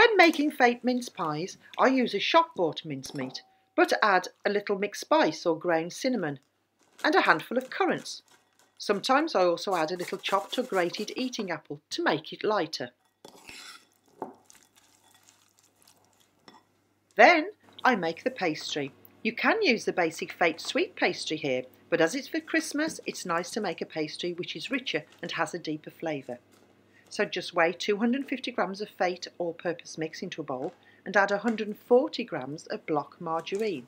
When making Fate mince pies, I use a shop-bought mincemeat, but add a little mixed spice or ground cinnamon and a handful of currants. Sometimes I also add a little chopped or grated eating apple to make it lighter. Then I make the pastry. You can use the basic Fate sweet pastry here, but as it's for Christmas, it's nice to make a pastry which is richer and has a deeper flavour. So just weigh 250 grams of Fate all-purpose mix into a bowl and add 140 grams of block margarine.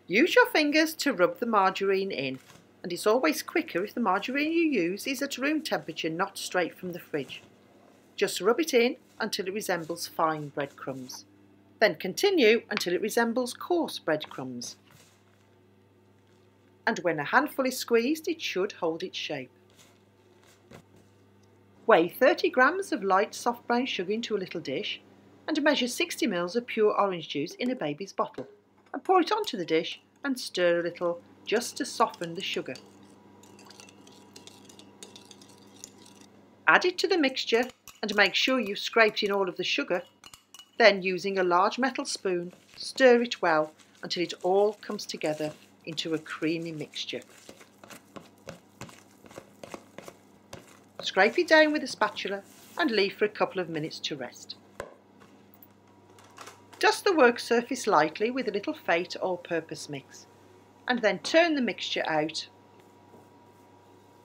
Use your fingers to rub the margarine in, and it's always quicker if the margarine you use is at room temperature, not straight from the fridge. Just rub it in until it resembles fine breadcrumbs. Then continue until it resembles coarse breadcrumbs. And when a handful is squeezed, it should hold its shape. Weigh 30 grams of light soft brown sugar into a little dish and measure 60 ml of pure orange juice in a baby's bottle and pour it onto the dish and stir a little just to soften the sugar. Add it to the mixture and make sure you've scraped in all of the sugar. Then, using a large metal spoon, stir it well until it all comes together into a creamy mixture. Scrape it down with a spatula and leave for a couple of minutes to rest. Dust the work surface lightly with a little Fate all-purpose mix and then turn the mixture out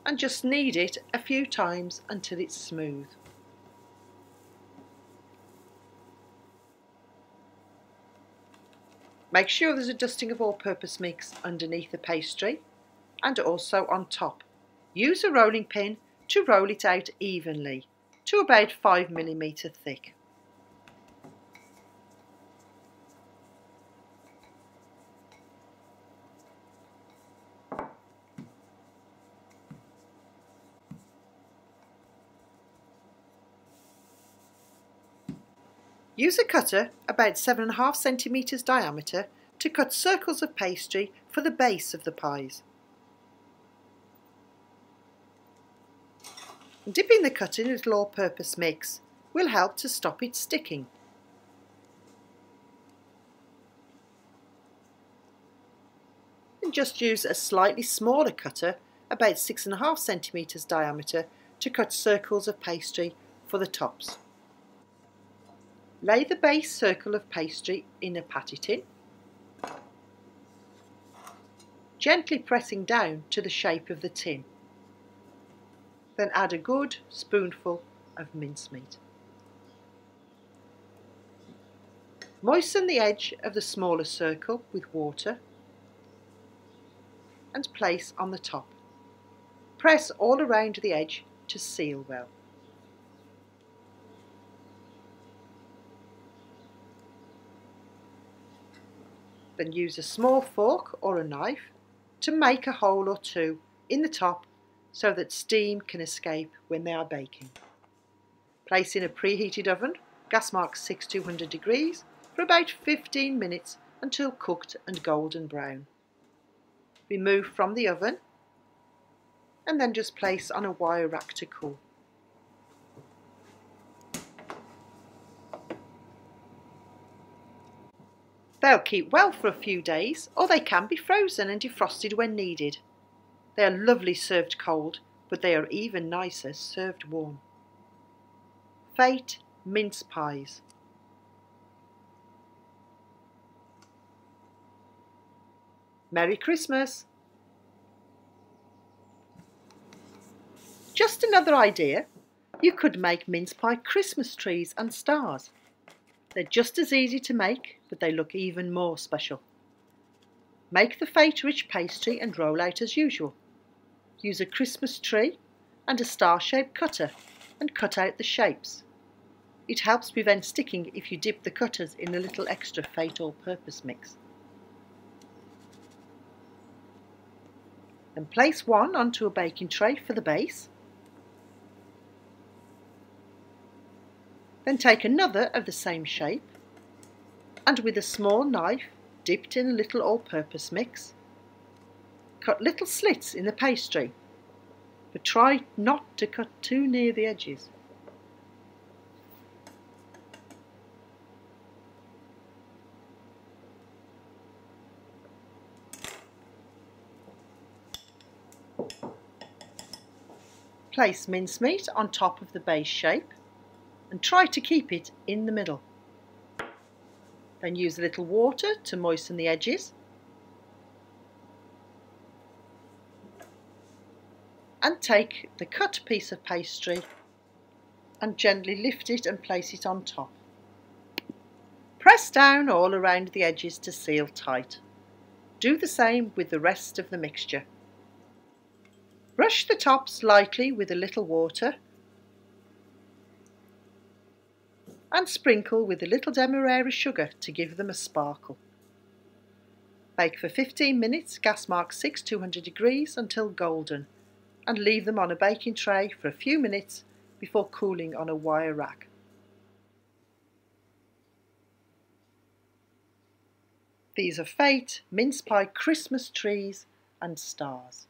and just knead it a few times until it's smooth. Make sure there's a dusting of all-purpose mix underneath the pastry and also on top. Use a rolling pin to roll it out evenly to about 5 mm thick. Use a cutter about 7.5 centimetres diameter to cut circles of pastry for the base of the pies. Dipping the cutter in a little all-purpose mix will help to stop it sticking. And just use a slightly smaller cutter, about 6.5 centimetres diameter, to cut circles of pastry for the tops. Lay the base circle of pastry in a patty tin, gently pressing down to the shape of the tin. Then add a good spoonful of mincemeat. Moisten the edge of the smaller circle with water and place on the top. Press all around the edge to seal well. Then use a small fork or a knife to make a hole or two in the top so that steam can escape when they are baking. Place in a preheated oven, gas mark 200 degrees, for about 15 minutes until cooked and golden brown. Remove from the oven and then just place on a wire rack to cool. They'll keep well for a few days, or they can be frozen and defrosted when needed. They are lovely served cold, but they are even nicer served warm. Fate Mince Pies. Merry Christmas! Just another idea, you could make mince pie Christmas trees and stars. They're just as easy to make, but they look even more special. Make the Fate rich pastry and roll out as usual. Use a Christmas tree and a star-shaped cutter and cut out the shapes. It helps prevent sticking if you dip the cutters in a little extra Fate all-purpose mix. Then place one onto a baking tray for the base. Then take another of the same shape and with a small knife dipped in a little all-purpose mix, cut little slits in the pastry, but try not to cut too near the edges. Place mincemeat on top of the base shape and try to keep it in the middle. Then use a little water to moisten the edges and take the cut piece of pastry and gently lift it and place it on top. Press down all around the edges to seal tight. Do the same with the rest of the mixture. Brush the tops lightly with a little water and sprinkle with a little demerara sugar to give them a sparkle. Bake for 15 minutes, gas mark 200 degrees until golden, and leave them on a baking tray for a few minutes before cooling on a wire rack. These are Fate Mince Pie Christmas trees and stars.